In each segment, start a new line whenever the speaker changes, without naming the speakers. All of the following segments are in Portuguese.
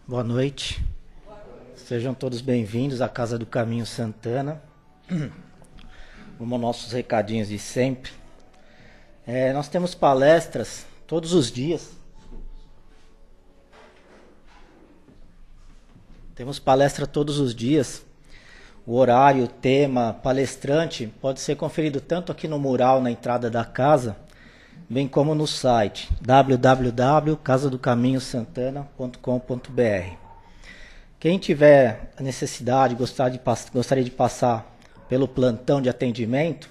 Boa noite. Sejam todos bem-vindos à Casa do Caminho Santana. Vamos aos nossos recadinhos de sempre. Nós temos palestras todos os dias. Temos palestra todos os dias. O horário, o tema, palestrante pode ser conferido tanto aqui no mural na entrada da casa, bem como no site www.casadocaminhosantana.com.br. Quem tiver a necessidade, gostaria de passar pelo plantão de atendimento,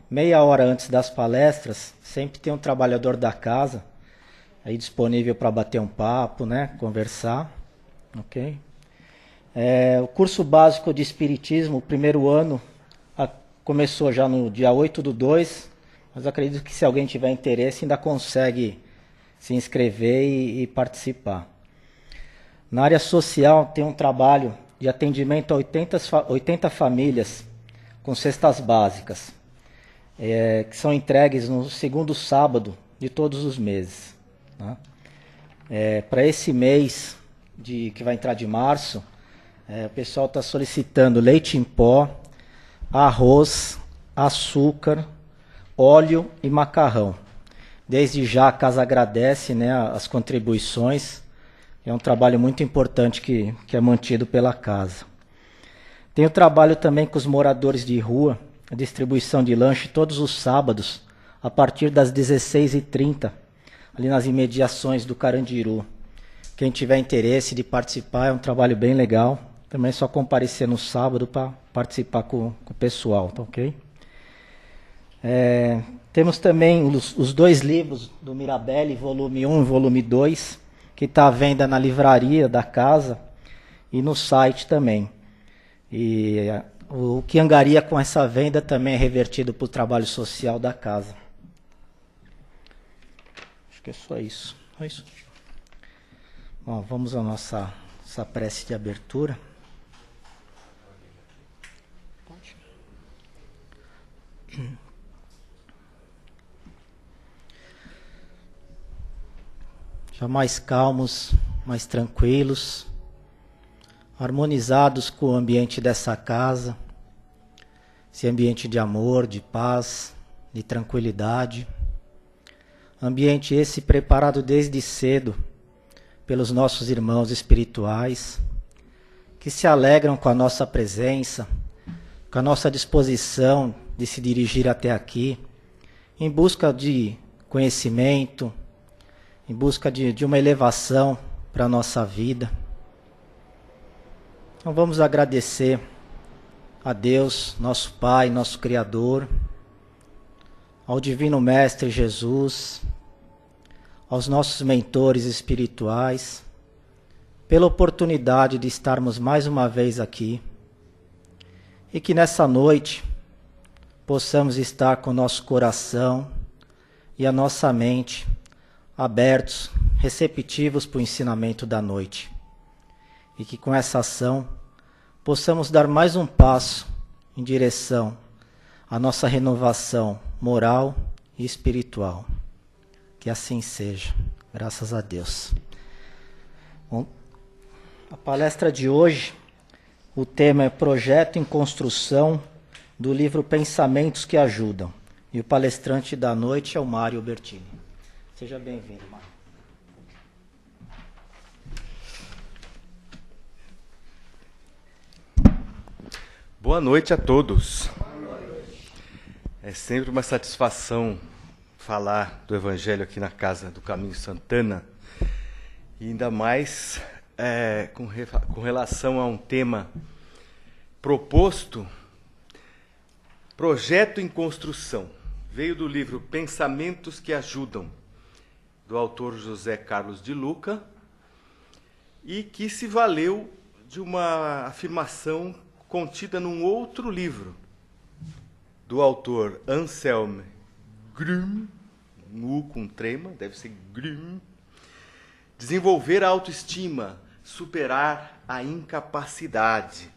meia hora antes das palestras, sempre tem um trabalhador da casa aí disponível para bater um papo, né, conversar, ok? O curso básico de Espiritismo, o primeiro ano, começou já no dia 8/2, mas acredito que se alguém tiver interesse ainda consegue se inscrever e participar. Na área social tem um trabalho de atendimento a 80 famílias com cestas básicas, que são entregues no segundo sábado de todos os meses. Né? Para esse mês que vai entrar de março, o pessoal está solicitando leite em pó, arroz, açúcar, óleo e macarrão. Desde já a casa agradece, né, as contribuições. É um trabalho muito importante que é mantido pela casa. Tem o trabalho também com os moradores de rua, a distribuição de lanche todos os sábados, a partir das 16h30, ali nas imediações do Carandiru. Quem tiver interesse de participar, é um trabalho bem legal. Também é só comparecer no sábado para participar com o pessoal, tá ok? Temos também os 2 livros do Mirabelli, volume 1 e volume 2, que está à venda na livraria da casa e no site também. E o que angaria com essa venda também é revertido para o trabalho social da casa. Acho que é só isso. É isso. Bom, vamos à nossa prece de abertura. Já mais calmos, mais tranquilos, harmonizados com o ambiente dessa casa, esse ambiente de amor, de paz, de tranquilidade. Ambiente esse preparado desde cedo pelos nossos irmãos espirituais, que se alegram com a nossa presença, com a nossa disposição de se dirigir até aqui, em busca de conhecimento, em busca de uma elevação para a nossa vida. Então vamos agradecer a Deus, nosso Pai, nosso Criador, ao Divino Mestre Jesus, aos nossos mentores espirituais, pela oportunidade de estarmos mais uma vez aqui, e que nessa noite possamos estar com o nosso coração e a nossa mente abertos, receptivos para o ensinamento da noite. E que com essa ação possamos dar mais um passo em direção à nossa renovação moral e espiritual. Que assim seja, graças a Deus. Bom, a palestra de hoje, o tema é Projeto em Construção, do livro Pensamentos que Ajudam. E o palestrante da noite é o Mário Bertini. Seja bem-vindo, Mário.
Boa noite a todos. É sempre uma satisfação falar do Evangelho aqui na Casa do Caminho Santana, e ainda mais com relação a um tema proposto, Projeto em Construção. Veio do livro Pensamentos que Ajudam, do autor José Carlos de Luca, e que se valeu de uma afirmação contida num outro livro, do autor Anselm Grün, U com trema, deve ser Grün, Desenvolver a Autoestima, Superar a Incapacidade.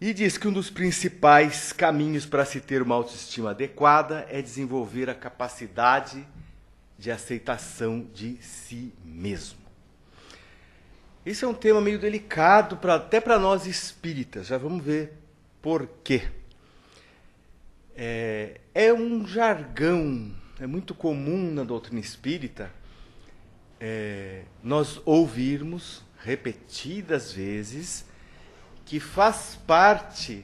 E diz que um dos principais caminhos para se ter uma autoestima adequada é desenvolver a capacidade de aceitação de si mesmo. Esse é um tema meio delicado, até para nós espíritas. Já vamos ver por quê. É um jargão, é muito comum na doutrina espírita nós ouvirmos repetidas vezes que faz parte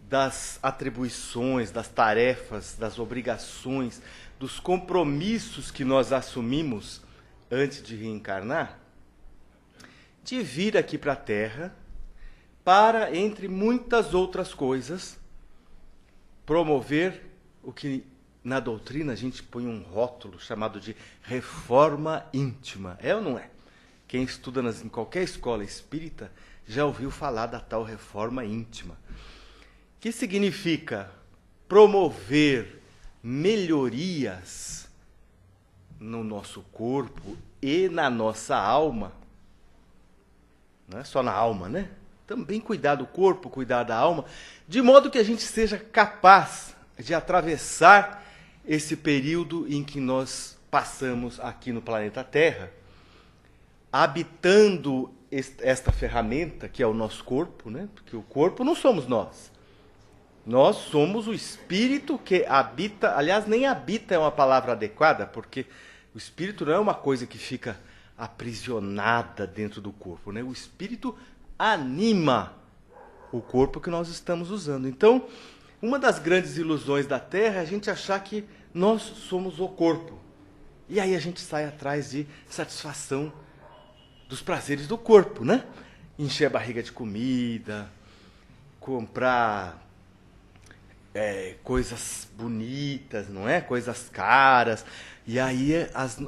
das atribuições, das tarefas, das obrigações, dos compromissos que nós assumimos antes de reencarnar, de vir aqui para a Terra para, entre muitas outras coisas, promover o que na doutrina a gente põe um rótulo chamado de reforma íntima. É ou não é? Quem estuda em qualquer escola espírita já ouviu falar da tal reforma íntima, que significa promover melhorias no nosso corpo e na nossa alma. Não é só na alma, né? Também cuidar do corpo, cuidar da alma, de modo que a gente seja capaz de atravessar esse período em que nós passamos aqui no planeta Terra, habitando esta ferramenta que é o nosso corpo, né? Porque o corpo não somos nós. Nós somos o espírito que habita, aliás, nem habita é uma palavra adequada, porque o espírito não é uma coisa que fica aprisionada dentro do corpo, né? O espírito anima o corpo que nós estamos usando. Então, uma das grandes ilusões da Terra é a gente achar que nós somos o corpo. E aí a gente sai atrás de satisfação dos prazeres do corpo, né? Encher a barriga de comida, comprar coisas bonitas, não é? Coisas caras. E aí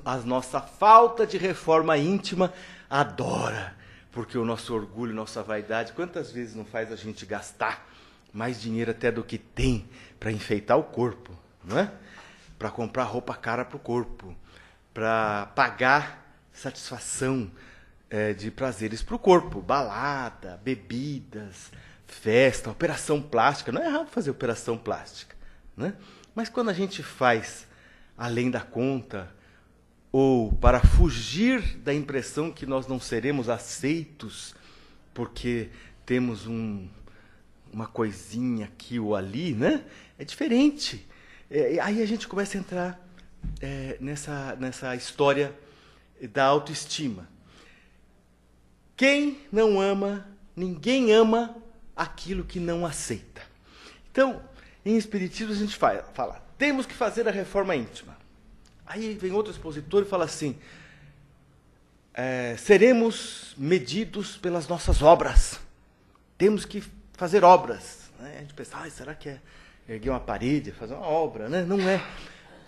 a nossa falta de reforma íntima adora, porque o nosso orgulho, nossa vaidade, quantas vezes não faz a gente gastar mais dinheiro até do que tem para enfeitar o corpo, não é? Para comprar roupa cara para o corpo, para pagar satisfação de prazeres para o corpo, balada, bebidas, festa, operação plástica. Não é errado fazer operação plástica, né? Mas quando a gente faz além da conta, ou para fugir da impressão que nós não seremos aceitos porque temos uma coisinha aqui ou ali, né? É diferente. Aí a gente começa a entrar nessa história da autoestima. Quem não ama, ninguém ama aquilo que não aceita. Então, em Espiritismo a gente fala, temos que fazer a reforma íntima. Aí vem outro expositor e fala assim, seremos medidos pelas nossas obras. Temos que fazer obras. Né? A gente pensa, será que é erguer uma parede, fazer uma obra? Né? Não é.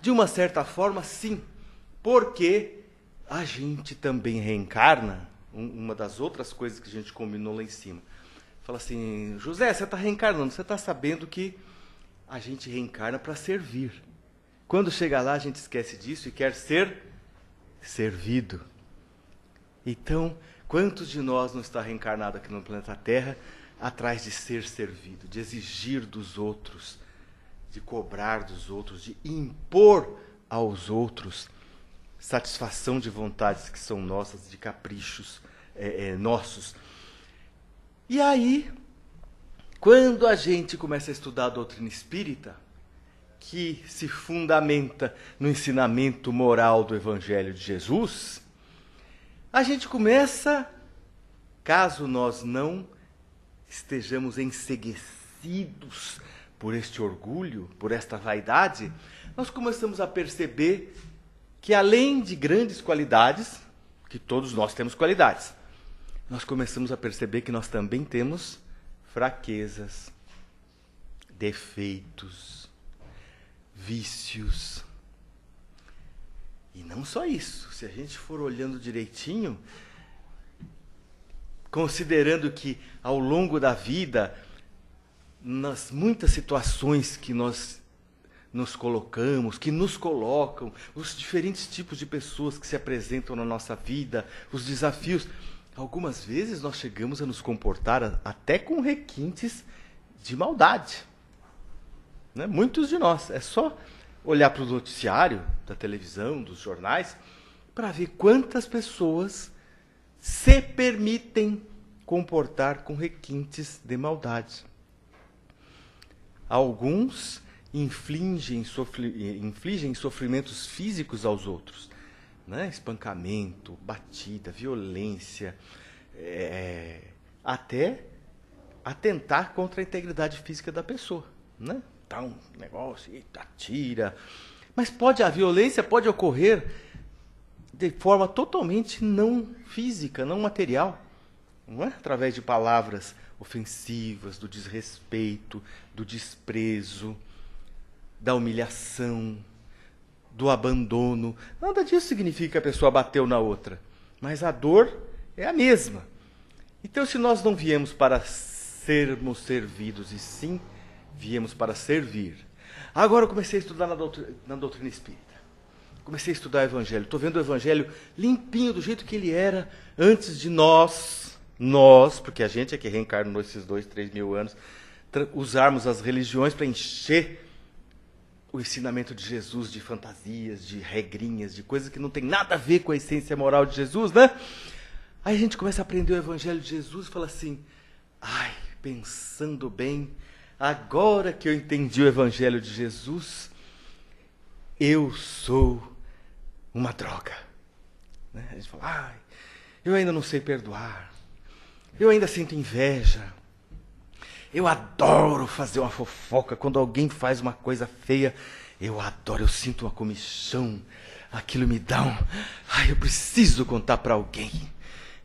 De uma certa forma, sim. Porque a gente também reencarna, uma das outras coisas que a gente combinou lá em cima. Fala assim, José, você está reencarnando, você está sabendo que a gente reencarna para servir. Quando chega lá, a gente esquece disso e quer ser servido. Então, quantos de nós não está reencarnado aqui no planeta Terra atrás de ser servido, de exigir dos outros, de cobrar dos outros, de impor aos outros satisfação de vontades que são nossas, de caprichos nossos. E aí, quando a gente começa a estudar a doutrina espírita, que se fundamenta no ensinamento moral do Evangelho de Jesus, a gente começa, caso nós não estejamos enceguecidos por este orgulho, por esta vaidade, nós começamos a perceber que além de grandes qualidades, que todos nós temos qualidades, nós começamos a perceber que nós também temos fraquezas, defeitos, vícios. E não só isso, se a gente for olhando direitinho, considerando que ao longo da vida, nas muitas situações que nós nos colocamos, que nos colocam, os diferentes tipos de pessoas que se apresentam na nossa vida, os desafios, algumas vezes nós chegamos a nos comportar até com requintes de maldade. Né? Muitos de nós. É só olhar para o noticiário da televisão, dos jornais, para ver quantas pessoas se permitem comportar com requintes de maldade. Alguns infligem sofrimentos físicos aos outros, né? Espancamento, batida, violência, até atentar contra a integridade física da pessoa, né? Dá um negócio e atira. Mas a violência pode ocorrer de forma totalmente não física, não material, não é? Através de palavras ofensivas, do desrespeito, do desprezo, da humilhação, do abandono. Nada disso significa que a pessoa bateu na outra, mas a dor é a mesma. Então, se nós não viemos para sermos servidos, e sim viemos para servir. Agora eu comecei a estudar na doutrina espírita. Comecei a estudar o Evangelho. Estou vendo o Evangelho limpinho, do jeito que ele era antes de nós, porque a gente é que reencarnou esses 2, 3 mil anos, usarmos as religiões para encher o ensinamento de Jesus de fantasias, de regrinhas, de coisas que não tem nada a ver com a essência moral de Jesus, né? Aí a gente começa a aprender o Evangelho de Jesus e fala assim, ai, pensando bem, agora que eu entendi o Evangelho de Jesus, eu sou uma droga. Né? A gente fala, ai, eu ainda não sei perdoar, eu ainda sinto inveja, eu adoro fazer uma fofoca, quando alguém faz uma coisa feia, eu adoro, eu sinto uma comichão, aquilo me dá um... Ai, eu preciso contar para alguém.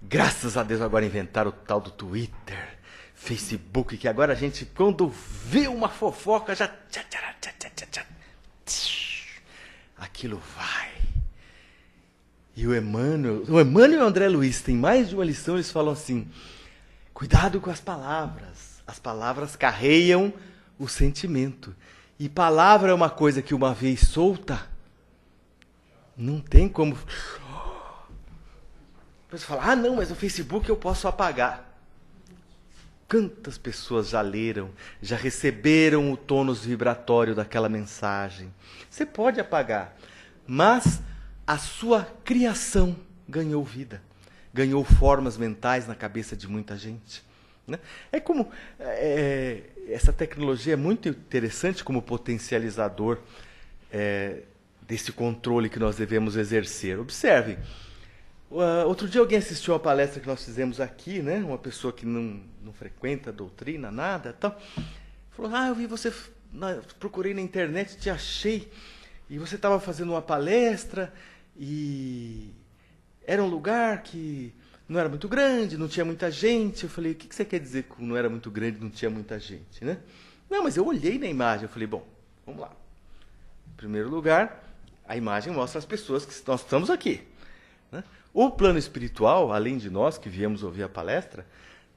Graças a Deus agora inventaram o tal do Twitter, Facebook, que agora a gente, quando vê uma fofoca, já... Aquilo vai. E o Emmanuel e o André Luiz têm mais de uma lição, eles falam assim, cuidado com as palavras carregam o sentimento. E palavra é uma coisa que uma vez solta, não tem como... Você fala, não, mas no Facebook eu posso apagar. Quantas pessoas já leram, já receberam o tônus vibratório daquela mensagem? Você pode apagar, mas a sua criação ganhou vida, ganhou formas mentais na cabeça de muita gente. Né? É como essa tecnologia é muito interessante como potencializador desse controle que nós devemos exercer. Observem. Outro dia alguém assistiu a palestra que nós fizemos aqui, né? Uma pessoa que não frequenta a doutrina, nada, tal. Falou, eu vi você, procurei na internet, te achei, e você estava fazendo uma palestra, e era um lugar que não era muito grande, não tinha muita gente. Eu falei, o que você quer dizer que não era muito grande, não tinha muita gente, né? Não, mas eu olhei na imagem, eu falei, bom, vamos lá. Em primeiro lugar, a imagem mostra as pessoas que nós estamos aqui. Né? O plano espiritual, além de nós que viemos ouvir a palestra,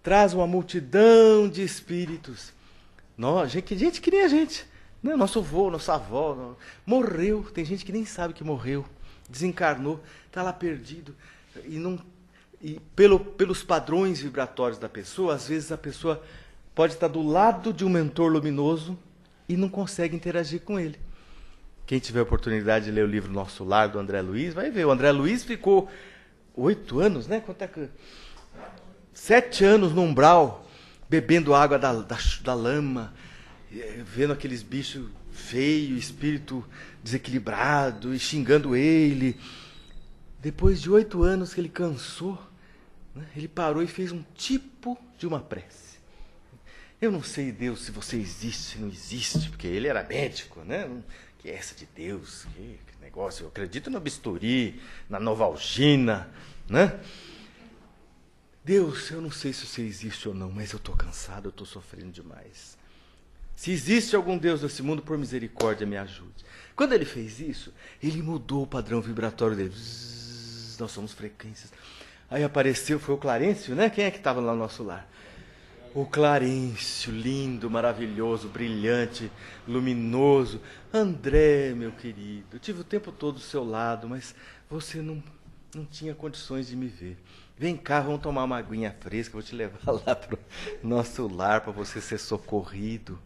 traz uma multidão de espíritos. Gente que nem a gente. Né? Nosso avô, nossa avó, morreu. Tem gente que nem sabe que morreu. Desencarnou, está lá perdido. E pelos padrões vibratórios da pessoa, às vezes a pessoa pode estar do lado de um mentor luminoso e não consegue interagir com ele. Quem tiver a oportunidade de ler o livro Nosso Lar, do André Luiz, vai ver. O André Luiz ficou 8 anos, né? 7 anos no umbral, bebendo água da lama, vendo aqueles bichos feios, espírito desequilibrado, e xingando ele. Depois de 8 anos que ele cansou, né, ele parou e fez um tipo de uma prece. Eu não sei, Deus, se você existe, se não existe, porque ele era médico, né? Que é essa de Deus? Que negócio? Eu acredito no bisturi, na novalgina, né? Deus, eu não sei se você existe ou não, mas eu estou cansado, eu estou sofrendo demais. Se existe algum Deus nesse mundo, por misericórdia, me ajude. Quando ele fez isso, ele mudou o padrão vibratório dele. Nós somos frequências. Aí apareceu, foi o Clarencio, né? Quem é que estava lá no nosso lar? O Clarencio, lindo, maravilhoso, brilhante, luminoso. André, meu querido, eu tive o tempo todo do seu lado, mas você não tinha condições de me ver. Vem cá, vamos tomar uma aguinha fresca, vou te levar lá para o nosso lar para você ser socorrido.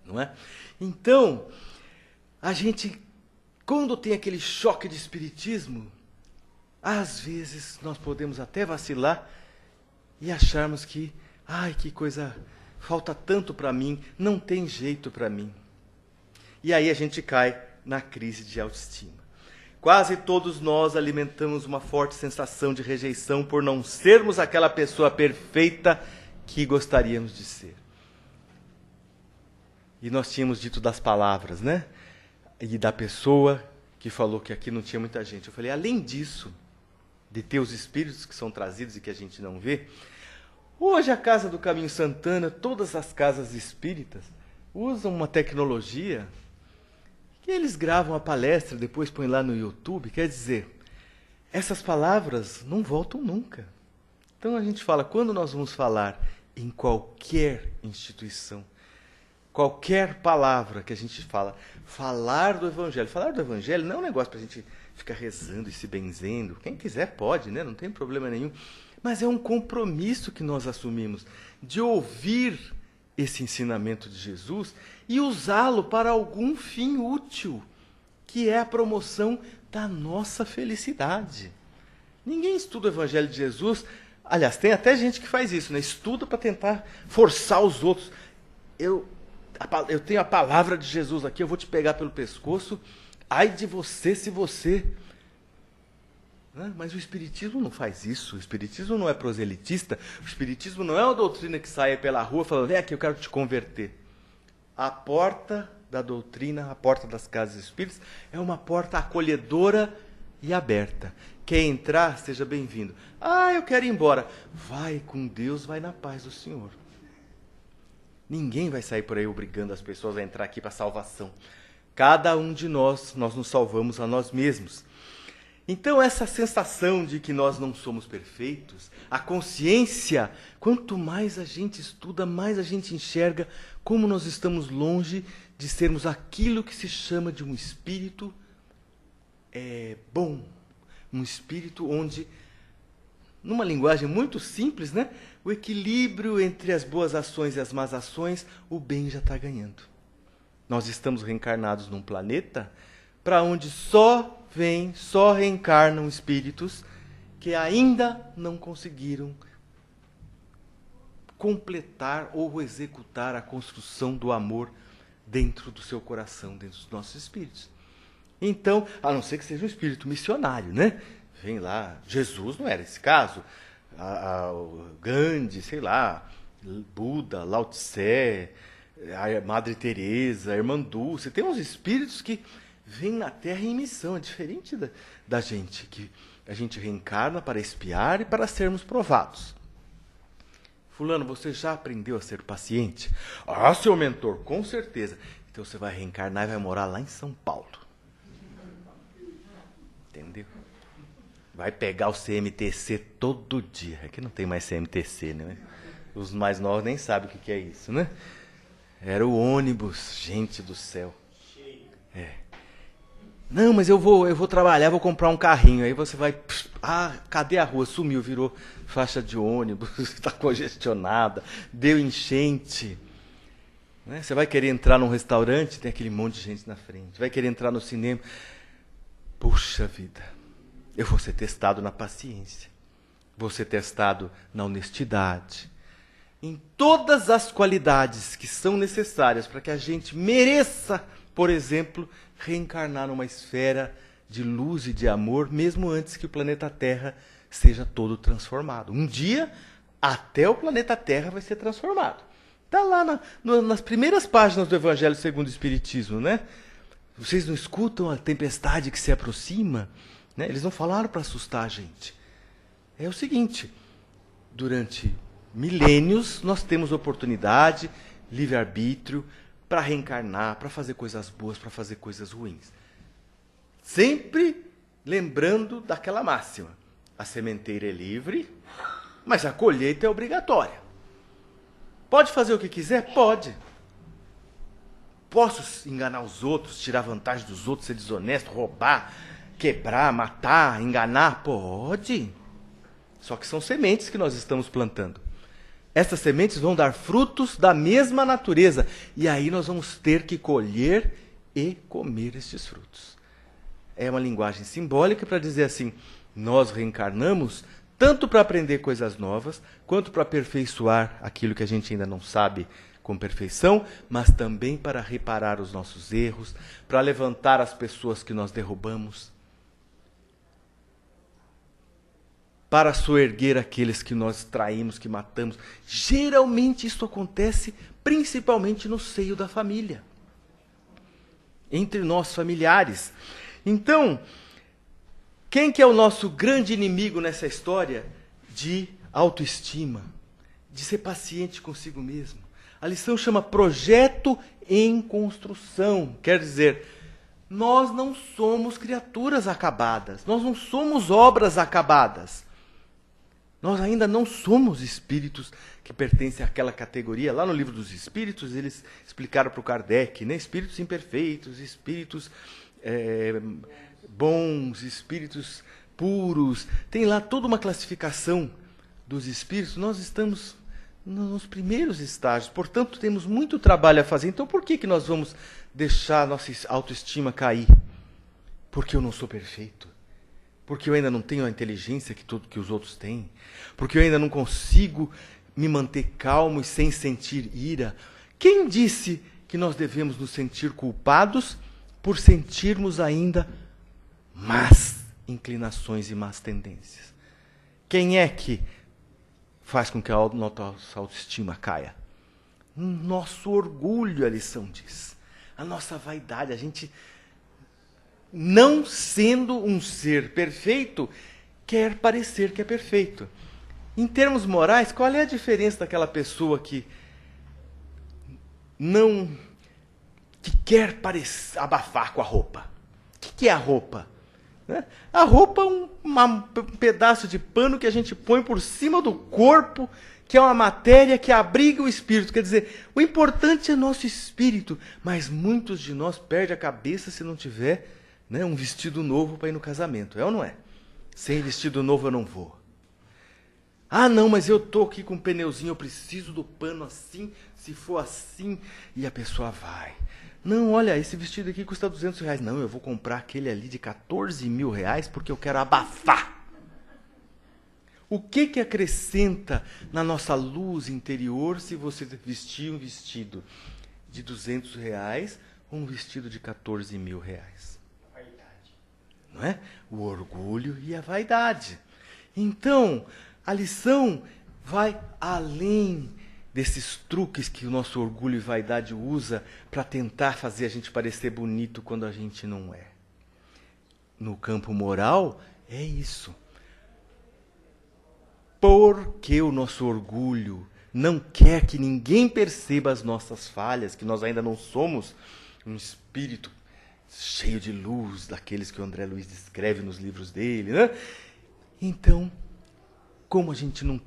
Não é? Então, a gente, quando tem aquele choque de espiritismo, Às vezes nós podemos até vacilar e acharmos que, ai, que coisa, falta tanto para mim, não tem jeito para mim. E aí a gente cai na crise de autoestima. Quase todos nós alimentamos uma forte sensação de rejeição por não sermos aquela pessoa perfeita que gostaríamos de ser. E nós tínhamos dito das palavras, né? E da pessoa que falou que aqui não tinha muita gente. Eu falei, além disso, de ter os espíritos que são trazidos e que a gente não vê, hoje a Casa do Caminho Santana, todas as casas espíritas, usam uma tecnologia que eles gravam a palestra, depois põem lá no YouTube. Quer dizer, essas palavras não voltam nunca. Então a gente fala, quando nós vamos falar em qualquer instituição, qualquer palavra que a gente fala, falar do Evangelho. Falar do Evangelho não é um negócio para a gente ficar rezando e se benzendo. Quem quiser pode, né? Não tem problema nenhum. Mas é um compromisso que nós assumimos de ouvir esse ensinamento de Jesus e usá-lo para algum fim útil, que é a promoção da nossa felicidade. Ninguém estuda o Evangelho de Jesus. Aliás, tem até gente que faz isso, né? Estuda para tentar forçar os outros. Eu tenho a palavra de Jesus aqui, eu vou te pegar pelo pescoço. Ai de você se você... Mas o Espiritismo não faz isso. O Espiritismo não é proselitista. O Espiritismo não é uma doutrina que sai pela rua falando, vem aqui, eu quero te converter. A porta da doutrina, a porta das casas espíritas, é uma porta acolhedora e aberta. Quer entrar, seja bem-vindo. Ah, eu quero ir embora. Vai com Deus, vai na paz do Senhor. Ninguém vai sair por aí obrigando as pessoas a entrar aqui para salvação. Cada um de nós nos salvamos a nós mesmos. Então essa sensação de que nós não somos perfeitos, a consciência, quanto mais a gente estuda, mais a gente enxerga como nós estamos longe de sermos aquilo que se chama de um espírito bom. Um espírito onde, numa linguagem muito simples, né, o equilíbrio entre as boas ações e as más ações, o bem já está ganhando. Nós estamos reencarnados num planeta para onde só reencarnam espíritos que ainda não conseguiram completar ou executar a construção do amor dentro do seu coração, dentro dos nossos espíritos. Então, a não ser que seja um espírito missionário, né? Vem lá, Jesus não era esse caso, o Gandhi, sei lá, Buda, Lao Tse, a Madre Teresa, a Irmã Dulce, tem uns espíritos que vêm na Terra em missão, é diferente da gente, que a gente reencarna para espiar e para sermos provados. Fulano, você já aprendeu a ser paciente? Ah, seu mentor, com certeza. Então você vai reencarnar e vai morar lá em São Paulo. Entendeu? Vai pegar o CMTC todo dia. É que não tem mais CMTC, né? Os mais novos nem sabem o que é isso, né? Era o ônibus, gente do céu. Não, mas eu vou trabalhar, vou comprar um carrinho. Aí você vai... cadê a rua? Sumiu, virou faixa de ônibus, está congestionada, deu enchente. Né? Você vai querer entrar num restaurante, tem aquele monte de gente na frente. Vai querer entrar no cinema. Puxa vida, eu vou ser testado na paciência. Vou ser testado na honestidade. Em todas as qualidades que são necessárias para que a gente mereça, por exemplo, reencarnar numa esfera de luz e de amor, mesmo antes que o planeta Terra seja todo transformado. Um dia, até o planeta Terra vai ser transformado. Está lá nas primeiras páginas do Evangelho segundo o Espiritismo, né? Vocês não escutam a tempestade que se aproxima? Né? Eles não falaram para assustar a gente. É o seguinte, durante milênios nós temos oportunidade, livre-arbítrio, para reencarnar, para fazer coisas boas, para fazer coisas ruins. Sempre lembrando daquela máxima. A sementeira é livre, mas a colheita é obrigatória. Pode fazer o que quiser? Pode. Posso enganar os outros, tirar vantagem dos outros, ser desonesto, roubar, quebrar, matar, enganar? Pode. Só que são sementes que nós estamos plantando. Essas sementes vão dar frutos da mesma natureza. E aí nós vamos ter que colher e comer estes frutos. É uma linguagem simbólica para dizer assim, Nós reencarnamos tanto para aprender coisas novas, quanto para aperfeiçoar aquilo que a gente ainda não sabe com perfeição, mas também para reparar os nossos erros, para levantar as pessoas que nós derrubamos, para soerguer aqueles que nós traímos, que matamos. Geralmente isso acontece principalmente no seio da família, entre nós familiares. Então, quem que é o nosso grande inimigo nessa história de autoestima, de ser paciente consigo mesmo? A lição chama projeto em construção. Quer dizer, nós não somos criaturas acabadas, nós não somos obras acabadas. Nós ainda não somos espíritos que pertencem àquela categoria. Lá no Livro dos Espíritos, eles explicaram para o Kardec, né? Espíritos imperfeitos, espíritos bons, espíritos puros. Tem lá toda uma classificação dos espíritos. Nós estamos nos primeiros estágios, portanto, temos muito trabalho a fazer. Então, por que nós vamos deixar a nossa autoestima cair? Porque eu não sou perfeito. Porque eu ainda não tenho a inteligência que os outros têm. Porque eu ainda não consigo me manter calmo e sem sentir ira. Quem disse que nós devemos nos sentir culpados por sentirmos ainda más inclinações e más tendências? Quem é que faz com que a nossa autoestima caia? Nosso orgulho, a lição diz. A nossa vaidade, a gente, não sendo um ser perfeito, quer parecer que é perfeito. Em termos morais, qual é a diferença daquela pessoa que quer abafar com a roupa? O que é a roupa? Né? A roupa é um pedaço de pano que a gente põe por cima do corpo, que é uma matéria que abriga o espírito. Quer dizer, o importante é nosso espírito, mas muitos de nós perdem a cabeça se não tiver, né, um vestido novo para ir no casamento. É ou não é? Sem vestido novo eu não vou. Ah, não, mas eu estou aqui com um pneuzinho, eu preciso do pano assim, se for assim, e a pessoa vai. Não, olha, esse vestido aqui custa R$200. Não, eu vou comprar aquele ali de R$14.000 porque eu quero abafar. O que acrescenta na nossa luz interior se você vestir um vestido de R$200 ou um vestido de R$14.000? A vaidade. Não é? O orgulho e a vaidade. Então, a lição vai além desses truques que o nosso orgulho e vaidade usa para tentar fazer a gente parecer bonito quando a gente não é. No campo moral, é isso. Porque o nosso orgulho não quer que ninguém perceba as nossas falhas, que nós ainda não somos um espírito cheio de luz, daqueles que o André Luiz descreve nos livros dele, né? Então, como a gente não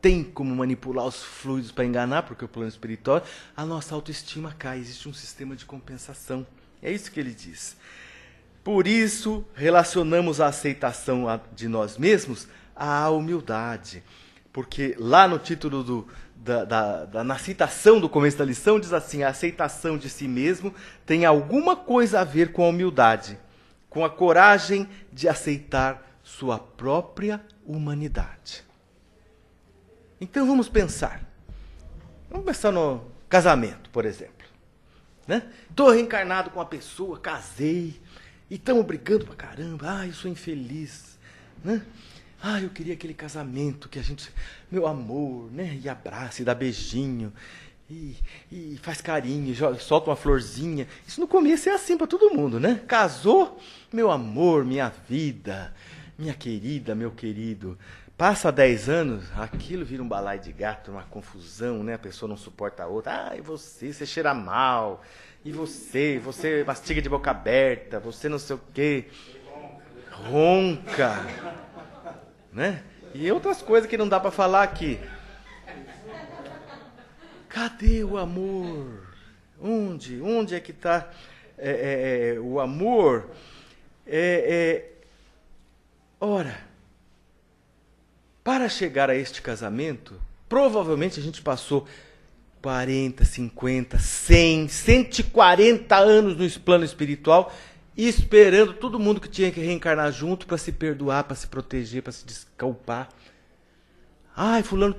tem como manipular os fluidos para enganar, porque o plano espiritual, a nossa autoestima cai, existe um sistema de compensação. É isso que ele diz. Por isso, relacionamos a aceitação de nós mesmos à humildade. Porque lá no título na citação do começo da lição, diz assim: a aceitação de si mesmo tem alguma coisa a ver com a humildade, com a coragem de aceitar sua própria humanidade. Então vamos pensar. Vamos pensar no casamento, por exemplo. Estou reencarnado com uma pessoa, casei, e estamos brigando pra caramba. Ah, eu sou infeliz. Né? Ah, eu queria aquele casamento que a gente, meu amor, né? E abraça, e dá beijinho, e faz carinho, e solta uma florzinha. Isso no começo é assim para todo mundo, né? Casou, meu amor, minha vida, minha querida, meu querido. Passa 10 anos, aquilo vira um balaio de gato, uma confusão, né? A pessoa não suporta a outra. Ah, e você cheira mal. E você mastiga de boca aberta, você não sei o quê. Ronca. Né? E outras coisas que não dá para falar aqui. Cadê o amor? Onde é que está o amor? Ora, para chegar a este casamento, provavelmente a gente passou 40, 50, 100, 140 anos no plano espiritual esperando todo mundo que tinha que reencarnar junto para se perdoar, para se proteger, para se desculpar. Ai, fulano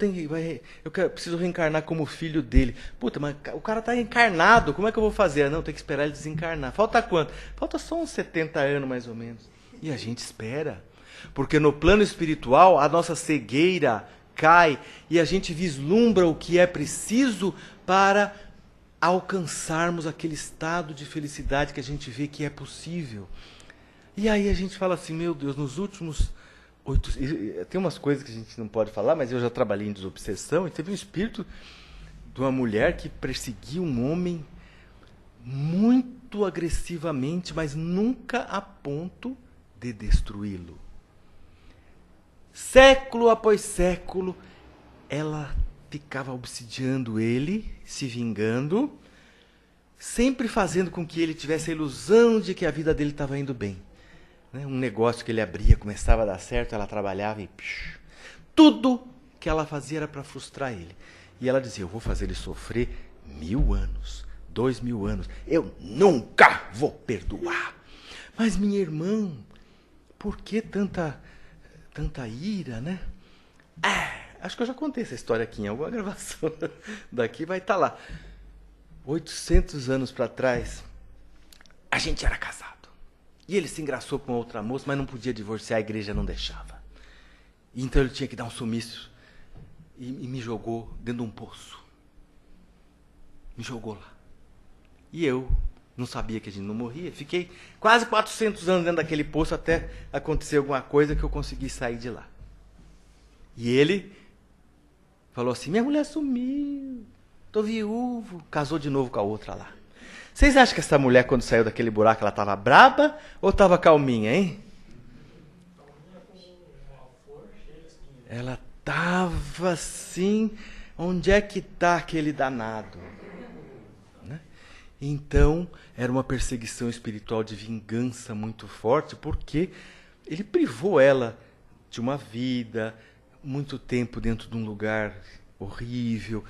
preciso reencarnar como filho dele. Puta, mas o cara tá reencarnado, como é que eu vou fazer? Não, tem que esperar ele desencarnar. Falta quanto? Falta só uns 70 anos, mais ou menos. E a gente espera. Porque no plano espiritual, a nossa cegueira cai e a gente vislumbra o que é preciso para alcançarmos aquele estado de felicidade que a gente vê que é possível. E aí a gente fala assim, meu Deus, nos últimos 8... Tem umas coisas que a gente não pode falar, mas eu já trabalhei em desobsessão e teve um espírito de uma mulher que perseguia um homem muito agressivamente, mas nunca a ponto de destruí-lo. Século após século, ela ficava obsidiando ele, se vingando, sempre fazendo com que ele tivesse a ilusão de que a vida dele estava indo bem. Um negócio que ele abria, começava a dar certo, ela trabalhava e... Tudo que ela fazia era para frustrar ele. E ela dizia, eu vou fazer ele sofrer 1000 anos, 2000 anos. Eu nunca vou perdoar. Mas minha irmã, por que tanta ira, né? Acho que eu já contei essa história aqui em alguma gravação daqui, vai estar lá. 800 anos para trás, a gente era casado. E ele se engraçou com outra moça, mas não podia divorciar, a igreja não deixava. E então ele tinha que dar um sumiço. E me jogou dentro de um poço. Me jogou lá. E eu não sabia que a gente não morria. Fiquei quase 400 anos dentro daquele poço até acontecer alguma coisa que eu consegui sair de lá. E ele falou assim, minha mulher sumiu, tô viúvo. Casou de novo com a outra lá. Vocês acham que essa mulher, quando saiu daquele buraco, ela estava braba ou estava calminha, hein? Ela estava assim, onde é que está aquele danado? Né? Então, era uma perseguição espiritual de vingança muito forte, porque ele privou ela de uma vida, muito tempo dentro de um lugar horrível.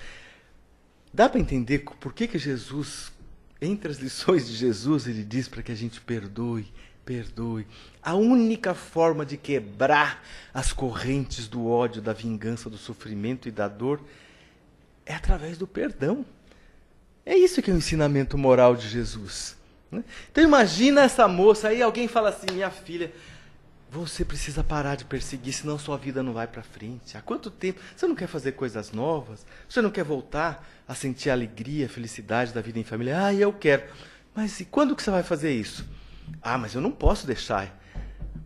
Dá para entender por que Jesus... Entre as lições de Jesus, ele diz para que a gente perdoe. A única forma de quebrar as correntes do ódio, da vingança, do sofrimento e da dor é através do perdão. É isso que é o ensinamento moral de Jesus. Né? Então imagina essa moça, aí alguém fala assim, minha filha, você precisa parar de perseguir, senão sua vida não vai para frente. Há quanto tempo? Você não quer fazer coisas novas? Você não quer voltar a sentir a alegria, a felicidade da vida em família? Eu quero. Mas e quando que você vai fazer isso? Mas eu não posso deixar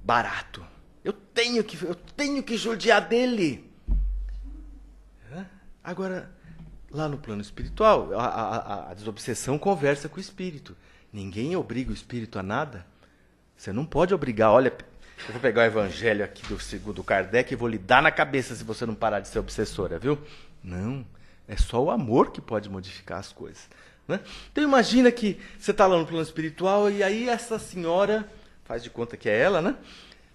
barato. Eu tenho que judiar dele. Agora, lá no plano espiritual, a desobsessão conversa com o espírito. Ninguém obriga o espírito a nada. Você não pode obrigar, olha... Eu vou pegar o evangelho aqui do Kardec e vou lhe dar na cabeça se você não parar de ser obsessora, viu? Não, é só o amor que pode modificar as coisas. Né? Então imagina que você está lá no plano espiritual e aí essa senhora, faz de conta que é ela, né?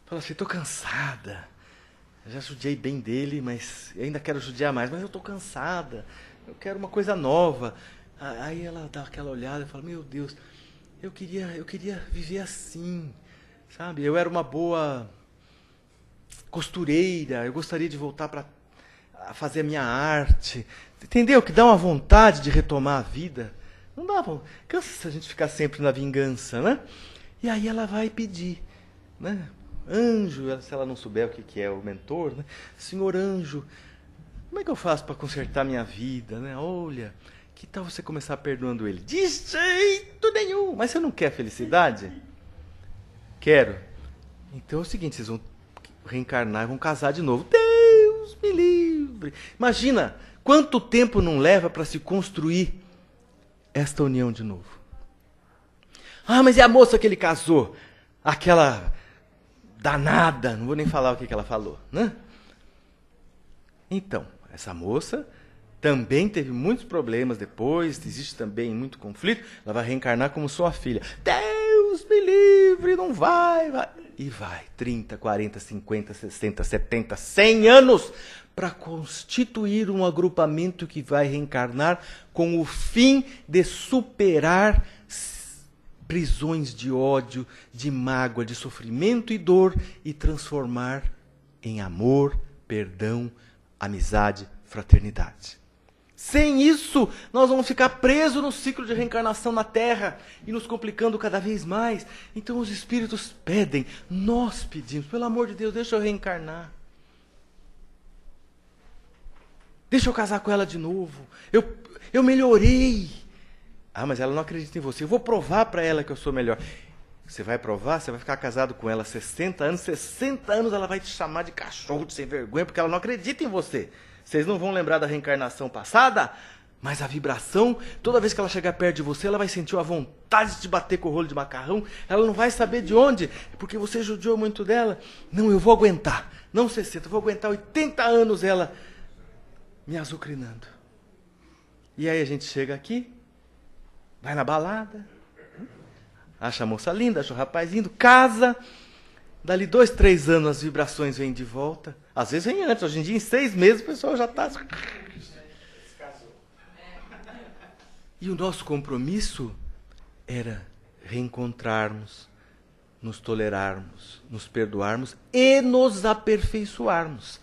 Fala assim, estou cansada. Eu já judiei bem dele, mas eu ainda quero judiar mais, mas eu estou cansada. Eu quero uma coisa nova. Aí ela dá aquela olhada e fala, meu Deus, eu queria viver assim. Sabe, eu era uma boa costureira, eu gostaria de voltar para fazer a minha arte. Entendeu? Que dá uma vontade de retomar a vida. Não dá, cansa se a gente ficar sempre na vingança, né? E aí ela vai pedir, né? Anjo, se ela não souber o que é o mentor, né? Senhor anjo, como é que eu faço para consertar minha vida, né? Olha, que tal você começar perdoando ele? De jeito nenhum! Mas você não quer felicidade? Quero. Então é o seguinte, vocês vão reencarnar e vão casar de novo. Deus me livre! Imagina quanto tempo não leva para se construir esta união de novo. Mas é a moça que ele casou, aquela danada, não vou nem falar o que ela falou, né? Então, essa moça também teve muitos problemas depois, existe também muito conflito, ela vai reencarnar como sua filha. Deus me livre, não vai. E vai, 30, 40, 50, 60, 70, 100 anos para constituir um agrupamento que vai reencarnar com o fim de superar prisões de ódio, de mágoa, de sofrimento e dor e transformar em amor, perdão, amizade, fraternidade. Sem isso, nós vamos ficar presos no ciclo de reencarnação na Terra e nos complicando cada vez mais. Então os espíritos pedem, nós pedimos, pelo amor de Deus, deixa eu reencarnar. Deixa eu casar com ela de novo. Eu melhorei. Ah, mas ela não acredita em você. Eu vou provar para ela que eu sou melhor. Você vai provar, você vai ficar casado com ela 60 anos ela vai te chamar de cachorro, de sem vergonha, porque ela não acredita em você. Vocês não vão lembrar da reencarnação passada, mas a vibração, toda vez que ela chegar perto de você, ela vai sentir a vontade de te bater com o rolo de macarrão, ela não vai saber de onde, porque você judiou muito dela. Não, eu vou aguentar, não 60, eu vou aguentar 80 anos ela me azucrinando. E aí a gente chega aqui, vai na balada, acha a moça linda, acha o rapaz lindo, casa. Dali 2, 3 anos as vibrações vêm de volta. Às vezes vem antes, hoje em dia em 6 meses o pessoal já está... E o nosso compromisso era reencontrarmos, nos tolerarmos, nos perdoarmos e nos aperfeiçoarmos.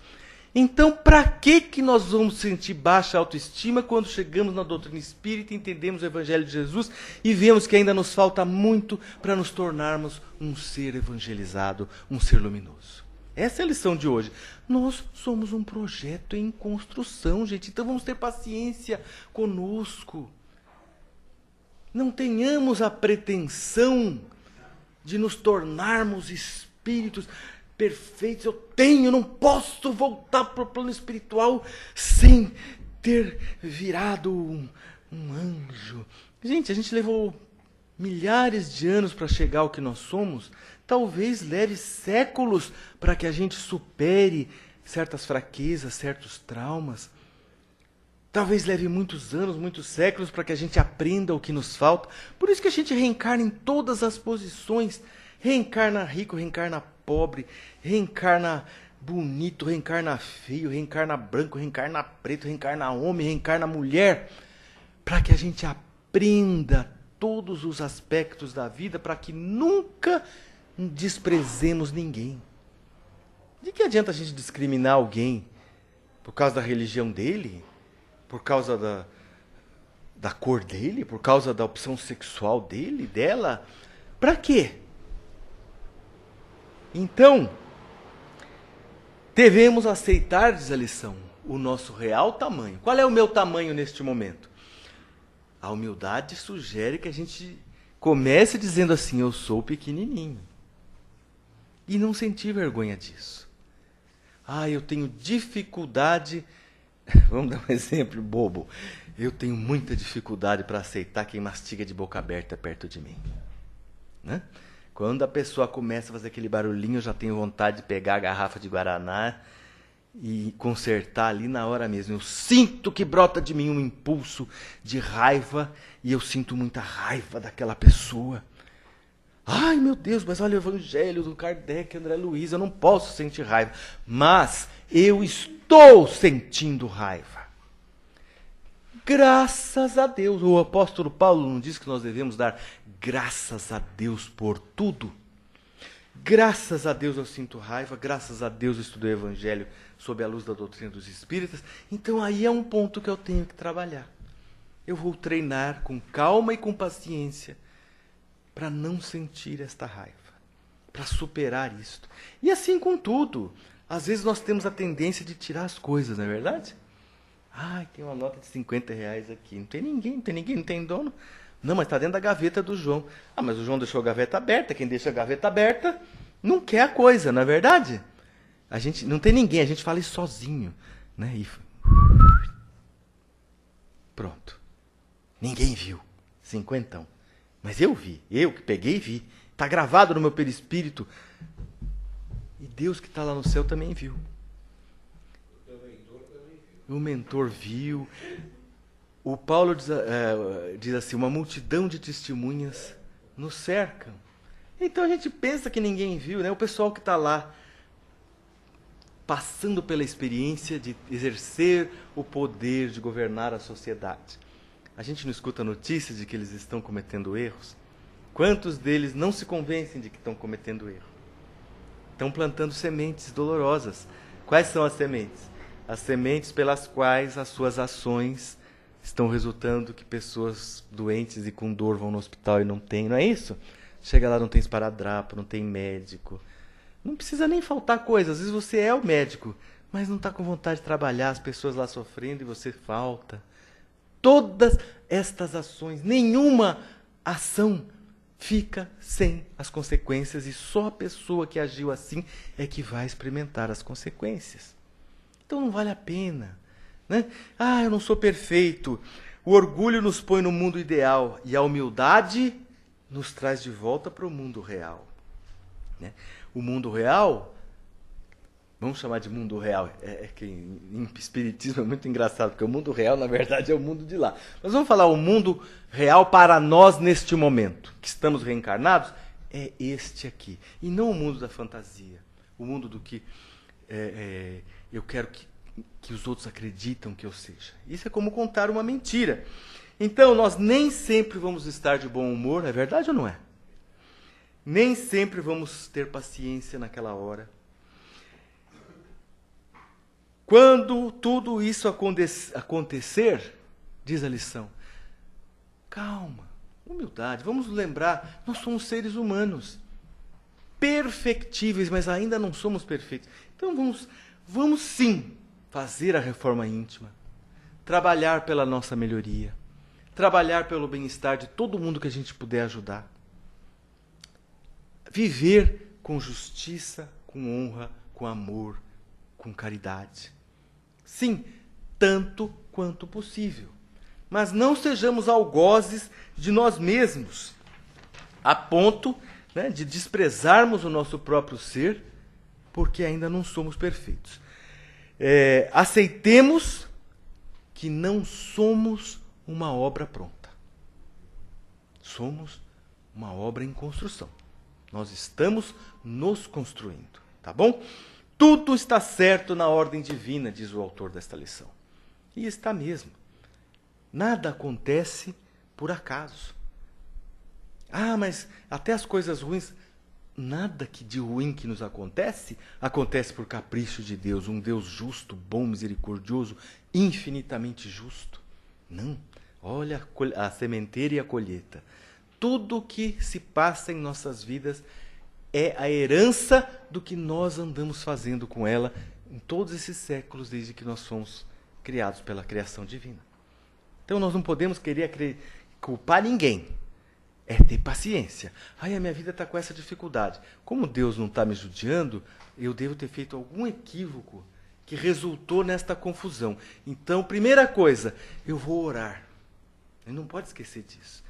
Então, para que nós vamos sentir baixa autoestima quando chegamos na doutrina espírita, entendemos o Evangelho de Jesus e vemos que ainda nos falta muito para nos tornarmos um ser evangelizado, um ser luminoso? Essa é a lição de hoje. Nós somos um projeto em construção, gente. Então vamos ter paciência conosco. Não tenhamos a pretensão de nos tornarmos espíritos perfeitos. Eu não posso voltar para o plano espiritual sem ter virado um anjo. Gente, a gente levou milhares de anos para chegar ao que nós somos. Talvez leve séculos para que a gente supere certas fraquezas, certos traumas. Talvez leve muitos anos, muitos séculos para que a gente aprenda o que nos falta. Por isso que a gente reencarna em todas as posições. Reencarna rico, reencarna pobre, reencarna bonito, reencarna feio, reencarna branco, reencarna preto, reencarna homem, reencarna mulher. Para que a gente aprenda todos os aspectos da vida, para que nunca desprezemos ninguém. De que adianta a gente discriminar alguém por causa da religião dele? Por causa da cor dele? Por causa da opção sexual dele, dela? Para quê? Então, devemos aceitar, diz a lição, o nosso real tamanho. Qual é o meu tamanho neste momento? A humildade sugere que a gente comece dizendo assim, eu sou pequenininho. E não sentir vergonha disso. Eu tenho dificuldade... Vamos dar um exemplo bobo. Eu tenho muita dificuldade para aceitar quem mastiga de boca aberta perto de mim. Né? Quando a pessoa começa a fazer aquele barulhinho, eu já tenho vontade de pegar a garrafa de Guaraná e consertar ali na hora mesmo. Eu sinto que brota de mim um impulso de raiva e eu sinto muita raiva daquela pessoa. Ai, meu Deus, mas olha o Evangelho do Kardec, André Luiz, eu não posso sentir raiva. Mas eu estou sentindo raiva. Graças a Deus. O apóstolo Paulo não diz que nós devemos dar graças a Deus por tudo? Graças a Deus eu sinto raiva, graças a Deus eu estudei o Evangelho sob a luz da doutrina dos Espíritas. Então aí é um ponto que eu tenho que trabalhar. Eu vou treinar com calma e com paciência para não sentir esta raiva, para superar isto. E assim com tudo. Às vezes nós temos a tendência de tirar as coisas, não é verdade? Tem uma nota de 50 reais aqui. Não tem ninguém, não tem dono. Não, mas está dentro da gaveta do João. Mas o João deixou a gaveta aberta. Quem deixa a gaveta aberta não quer a coisa, não é verdade? A gente não tem ninguém, a gente fala isso sozinho. Né? E... Pronto. Ninguém viu. 50. Mas eu vi. Eu que peguei e vi. Está gravado no meu perispírito. E Deus que está lá no céu também viu. O mentor viu. O Paulo diz assim, uma multidão de testemunhas nos cercam. Então a gente pensa que ninguém viu, né? O pessoal que está lá passando pela experiência de exercer o poder de governar a sociedade. A gente não escuta notícias de que eles estão cometendo erros? Quantos deles não se convencem de que estão cometendo erro? Estão plantando sementes dolorosas. Quais são as sementes? As sementes pelas quais as suas ações estão resultando que pessoas doentes e com dor vão no hospital e não tem, não é isso? Chega lá, não tem esparadrapo, não tem médico. Não precisa nem faltar coisa. Às vezes você é o médico, mas não está com vontade de trabalhar, as pessoas lá sofrendo e você falta. Todas estas ações, nenhuma ação fica sem as consequências e só a pessoa que agiu assim é que vai experimentar as consequências. Então não vale a pena, né? Ah, eu não sou perfeito. O orgulho nos põe no mundo ideal e a humildade nos traz de volta para o mundo real, né? O mundo real, vamos chamar de mundo real, que em espiritismo é muito engraçado, porque o mundo real, na verdade, é o mundo de lá. Mas vamos falar o mundo real para nós neste momento, que estamos reencarnados, é este aqui. E não o mundo da fantasia, o mundo do que eu quero que os outros acreditam que eu seja. Isso é como contar uma mentira. Então, nós nem sempre vamos estar de bom humor, é verdade ou não é? Nem sempre vamos ter paciência naquela hora. Quando tudo isso acontecer, diz a lição, calma, humildade, vamos lembrar, nós somos seres humanos, perfectíveis, mas ainda não somos perfeitos. Então vamos sim fazer a reforma íntima, trabalhar pela nossa melhoria, trabalhar pelo bem-estar de todo mundo que a gente puder ajudar, viver com justiça, com honra, com amor, com caridade. Sim, tanto quanto possível. Mas não sejamos algozes de nós mesmos, a ponto, né, de desprezarmos o nosso próprio ser, porque ainda não somos perfeitos. Aceitemos que não somos uma obra pronta. Somos uma obra em construção. Nós estamos nos construindo, tá bom? Tudo está certo na ordem divina, diz o autor desta lição. E está mesmo. Nada acontece por acaso. Ah, mas até as coisas ruins, nada de ruim que nos acontece por capricho de Deus, um Deus justo, bom, misericordioso, infinitamente justo. Não. Olha a sementeira e a colheita. Tudo o que se passa em nossas vidas é a herança do que nós andamos fazendo com ela em todos esses séculos, desde que nós fomos criados pela criação divina. Então nós não podemos querer culpar ninguém. É ter paciência. Ai, a minha vida está com essa dificuldade. Como Deus não está me judiando, eu devo ter feito algum equívoco que resultou nesta confusão. Então, primeira coisa, eu vou orar. Ele não pode esquecer disso.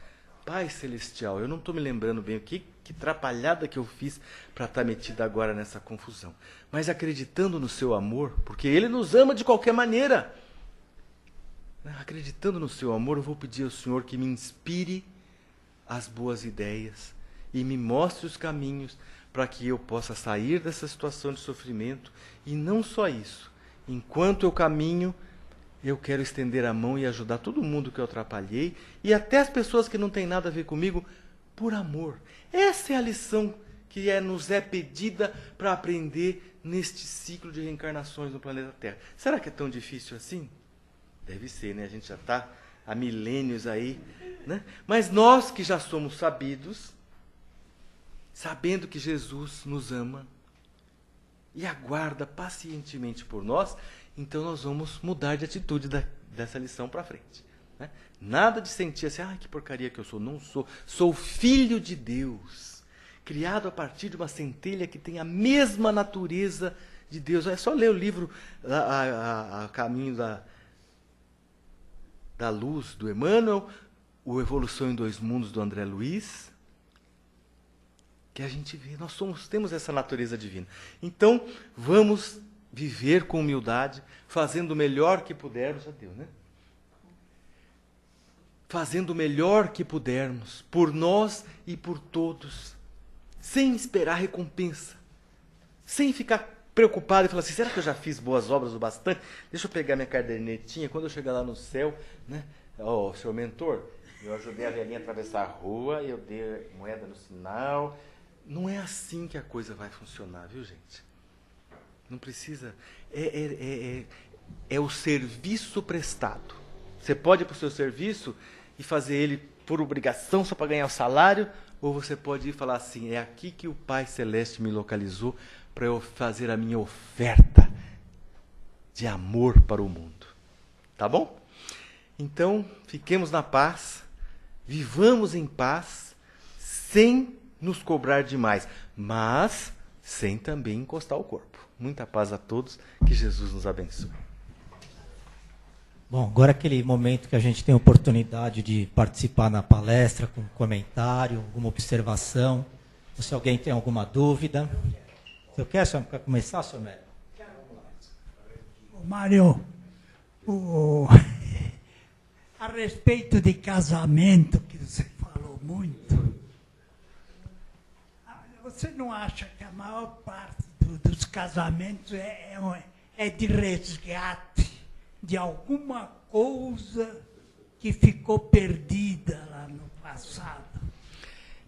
Pai Celestial, eu não estou me lembrando bem que atrapalhada que eu fiz para estar metido agora nessa confusão. Mas acreditando no seu amor, porque Ele nos ama de qualquer maneira. Acreditando no seu amor, eu vou pedir ao Senhor que me inspire as boas ideias e me mostre os caminhos para que eu possa sair dessa situação de sofrimento. E não só isso. Enquanto eu caminho, eu quero estender a mão e ajudar todo mundo que eu atrapalhei e até as pessoas que não têm nada a ver comigo, por amor. Essa é a lição que nos é pedida para aprender neste ciclo de reencarnações no planeta Terra. Será que é tão difícil assim? Deve ser, né? A gente já está há milênios aí, né? Mas nós que já somos sabidos, sabendo que Jesus nos ama e aguarda pacientemente por nós, então nós vamos mudar de atitude dessa lição para frente, né? Nada de sentir assim, que porcaria que eu sou. Não sou. Sou filho de Deus, criado a partir de uma centelha que tem a mesma natureza de Deus. É só ler o livro A Caminho da Luz, do Emmanuel, o Evolução em Dois Mundos, do André Luiz, que a gente vê, temos essa natureza divina. Então, vamos viver com humildade, fazendo o melhor que pudermos. Já deu, né? Fazendo o melhor que pudermos, por nós e por todos, sem esperar recompensa, sem ficar preocupado e falar assim, será que eu já fiz boas obras o bastante? Deixa eu pegar minha cadernetinha, quando eu chegar lá no céu, né? Senhor mentor, Eu ajudei a velhinha a atravessar a rua, eu dei moeda no sinal. Não é assim que a coisa vai funcionar, viu, gente? Não precisa... É o serviço prestado. Você pode ir para o seu serviço e fazer ele por obrigação, só para ganhar o salário, ou você pode ir e falar assim, é aqui que o Pai Celeste me localizou para eu fazer a minha oferta de amor para o mundo. Tá bom? Então, fiquemos na paz, vivamos em paz, sem nos cobrar demais, mas sem também encostar o corpo. Muita paz a todos, que Jesus nos abençoe.
Bom, agora aquele momento que a gente tem a oportunidade de participar na palestra, com comentário, alguma observação, ou se alguém tem alguma dúvida. Você quer começar, senhor Médio?
Mário, a respeito de casamento, que você falou muito, você não acha que a maior parte dos casamentos é de resgate de alguma coisa que ficou perdida lá no passado?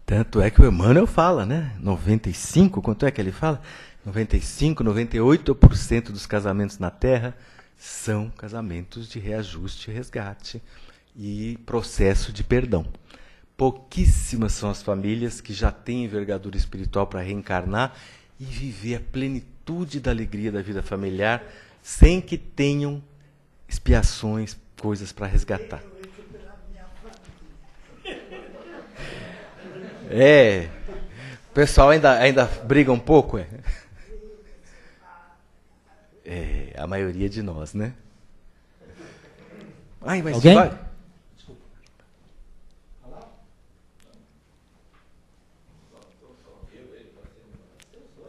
Tanto é que o Emmanuel fala, né? 95, quanto é que ele fala? 95, 98% dos casamentos na Terra são casamentos de reajuste, resgate e processo de perdão. Pouquíssimas são as famílias que já têm envergadura espiritual para reencarnar e viver a plenitude da alegria da vida familiar sem que tenham expiações, coisas para resgatar. O pessoal ainda briga um pouco, a maioria de nós, né? Ai, mas
alguém?
Vai.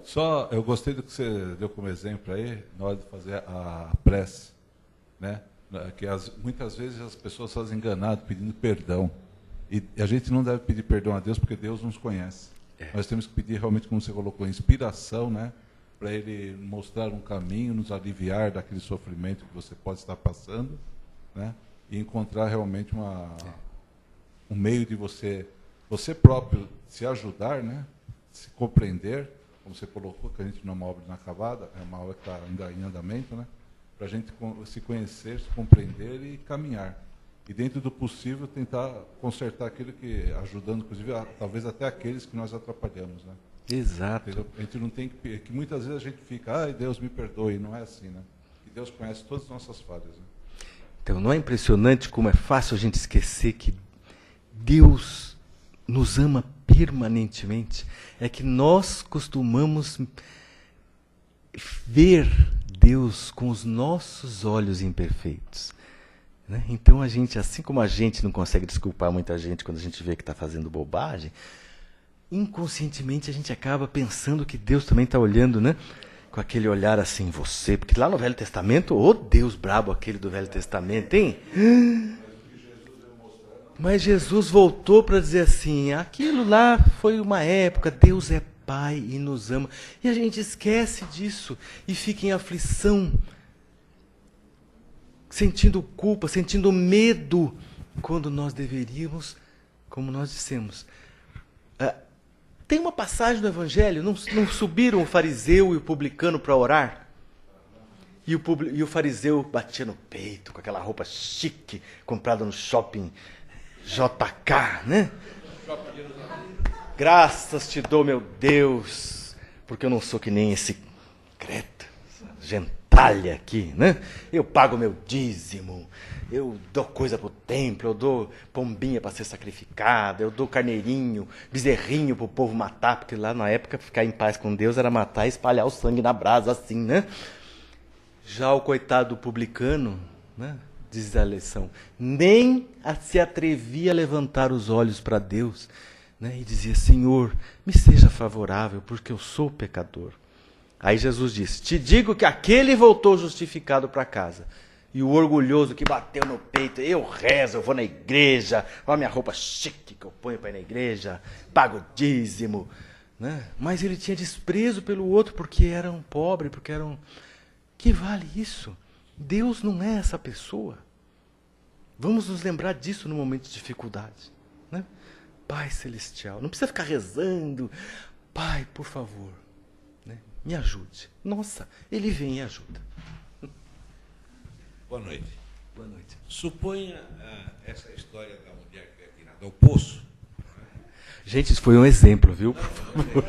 Só, eu gostei do que você deu como exemplo aí, na hora de fazer a prece, né? Que muitas vezes as pessoas fazem enganado pedindo perdão. E a gente não deve pedir perdão a Deus porque Deus nos conhece. Nós temos que pedir realmente, como você colocou, inspiração, né? Para Ele mostrar um caminho, nos aliviar daquele sofrimento que você pode estar passando, né? E encontrar realmente um meio de você próprio se ajudar, né? Se compreender, como você colocou, que a gente não é uma obra inacabada, é uma obra que está ainda em andamento, né? Para a gente se conhecer, se compreender e caminhar. E dentro do possível tentar consertar aquilo que, ajudando, inclusive, talvez até aqueles que nós atrapalhamos, né?
Exato.
Entendeu? A gente não tem que muitas vezes a gente fica, ai, Deus me perdoe, não é assim, né? E Deus conhece todas as nossas falhas, né?
Então, não é impressionante como é fácil a gente esquecer que Deus nos ama permanentemente? É que nós costumamos ver Deus com os nossos olhos imperfeitos, né? Então, a gente, assim como a gente não consegue desculpar muita gente quando a gente vê que está fazendo bobagem, inconscientemente a gente acaba pensando que Deus também está olhando, né? Com aquele olhar assim, você, porque lá no Velho Testamento, ô Deus brabo aquele do Velho Testamento, hein? Mas Jesus voltou para dizer assim, aquilo lá foi uma época, Deus é Pai e nos ama. E a gente esquece disso e fica em aflição, sentindo culpa, sentindo medo, quando nós deveríamos, como nós dissemos, tem uma passagem do Evangelho, não subiram o fariseu e o publicano para orar? E o fariseu batia no peito, com aquela roupa chique, comprada no shopping JK, né? Graças te dou, meu Deus, porque eu não sou que nem esse creta, essa gentalha aqui, né? Eu pago meu dízimo, eu dou coisa para o templo, eu dou pombinha para ser sacrificada, eu dou carneirinho, bezerrinho para o povo matar, porque lá na época ficar em paz com Deus era matar e espalhar o sangue na brasa assim, né? Já o coitado publicano, né, diz a lição, nem se atrevia a levantar os olhos para Deus, né, e dizia, Senhor, me seja favorável, porque eu sou pecador. Aí Jesus disse, te digo que aquele voltou justificado para casa. E o orgulhoso que bateu no peito, eu rezo, eu vou na igreja, olha a minha roupa chique que eu ponho para ir na igreja, pago dízimo, né? Mas ele tinha desprezo pelo outro porque era um pobre, porque era um... Que vale isso? Deus não é essa pessoa. Vamos nos lembrar disso no momento de dificuldade, né? Pai Celestial, não precisa ficar rezando. Pai, por favor, né? Me ajude. Nossa, Ele vem e ajuda.
Boa noite.
Boa noite.
Suponha essa história da mulher que é tirada ao poço.
Gente, isso foi um exemplo, viu? Por favor.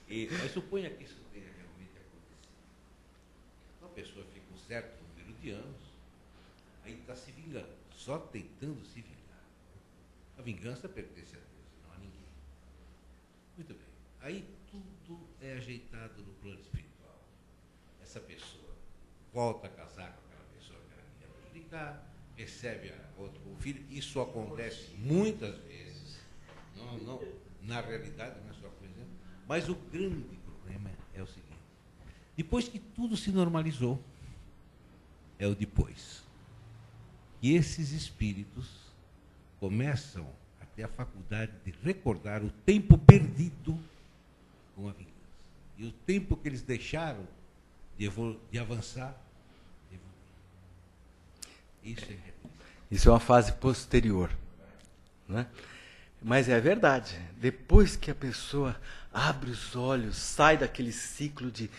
Mas suponha que isso tenha realmente acontecido. Uma pessoa fica um certo número de anos, aí está se vingando, só tentando se vingar. A vingança pertence a Deus, não a ninguém. Muito bem. Aí tudo é ajeitado no plano espiritual. Essa pessoa volta a casar com aquela pessoa que ela queria prejudicar, recebe a outro filho. Isso acontece muitas vezes. Não, na realidade não é só coisa. Mas o grande problema é o seguinte: depois que tudo se normalizou, é o depois. E esses espíritos começam a ter a faculdade de recordar o tempo perdido com a vingança. E o tempo que eles deixaram de avançar, de evoluir. Isso é realidade.
Isso é uma fase posterior, né? Mas é verdade. Depois que a pessoa abre os olhos, sai daquele ciclo de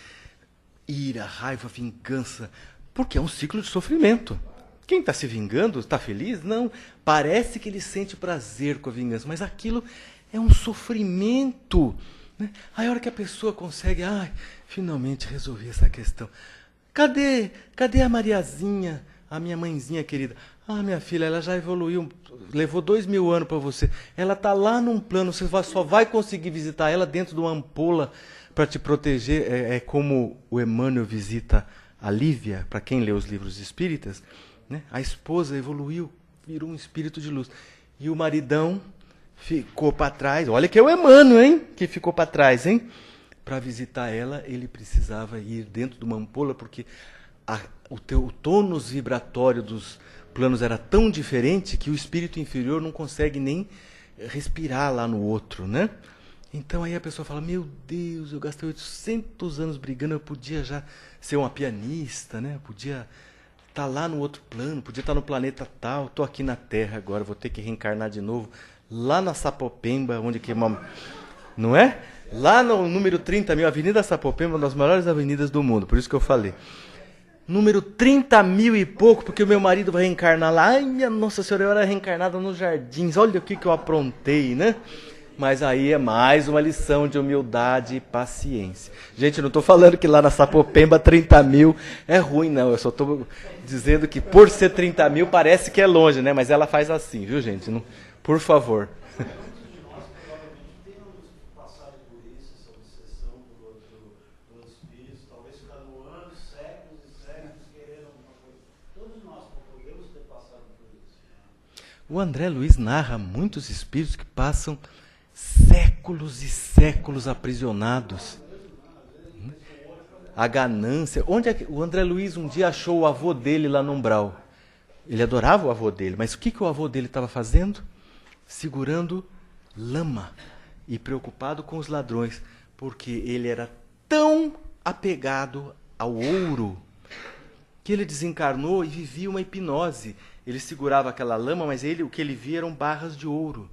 ira, raiva, vingança, porque é um ciclo de sofrimento. Quem está se vingando está feliz? Não. Parece que ele sente prazer com a vingança, mas aquilo é um sofrimento, né? Aí a hora que a pessoa consegue, finalmente resolvi essa questão. Cadê a Mariazinha, a minha mãezinha querida? Minha filha, ela já evoluiu, levou 2000 anos para você. Ela está lá num plano, você só vai conseguir visitar ela dentro de uma ampola para te proteger. É como o Emmanuel visita a Lívia, para quem lê os livros espíritas, né? A esposa evoluiu, virou um espírito de luz. E o maridão ficou para trás. Olha que é o Emmanuel, hein? Que ficou para trás, hein? Para visitar ela, ele precisava ir dentro de uma ampola, porque o tônus vibratório dos planos era tão diferente que o espírito inferior não consegue nem respirar lá no outro, né? Então aí a pessoa fala, meu Deus, eu gastei 800 anos brigando, eu podia já ser uma pianista, né? Eu podia estar lá no outro plano, podia estar no planeta tal, estou aqui na Terra agora, vou ter que reencarnar de novo, lá na Sapopemba, onde que não é? Lá no número 30.000, a Avenida Sapopemba, uma das maiores avenidas do mundo, por isso que eu falei. Número 30.000 e pouco, porque o meu marido vai reencarnar lá. Ai, minha Nossa Senhora, eu era reencarnada nos jardins. Olha o que eu aprontei, né? Mas aí é mais uma lição de humildade e paciência. Gente, eu não estou falando que lá na Sapopemba 30.000 é ruim, não. Eu só estou dizendo que por ser 30.000 parece que é longe, né? Mas ela faz assim, viu, gente? Não, por favor. O André Luiz narra muitos espíritos que passam séculos e séculos aprisionados. A ganância. Onde é que o André Luiz um dia achou o avô dele lá no umbral? Ele adorava o avô dele, mas o que o avô dele estava fazendo? Segurando lama e preocupado com os ladrões, porque ele era tão apegado ao ouro que ele desencarnou e vivia uma hipnose. Ele segurava aquela lama, mas o que ele via eram barras de ouro.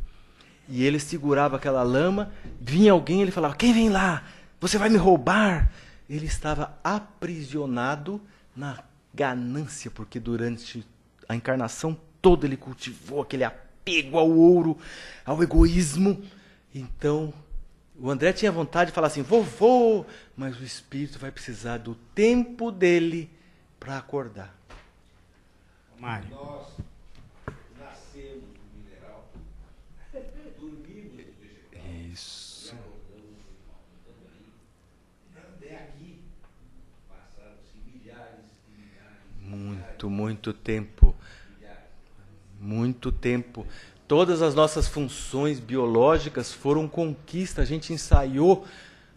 E ele segurava aquela lama, vinha alguém e ele falava, quem vem lá? Você vai me roubar? Ele estava aprisionado na ganância, porque durante a encarnação toda ele cultivou aquele apego ao ouro, ao egoísmo. Então, o André tinha vontade de falar assim, vovô, mas o espírito vai precisar do tempo dele para acordar.
Mário.
Nós nascemos no mineral, dormimos no vegetal.
Isso.
Até aqui passaram-se milhares e milhares.
Muito tempo. Muito tempo. Todas as nossas funções biológicas foram conquista. A gente ensaiou,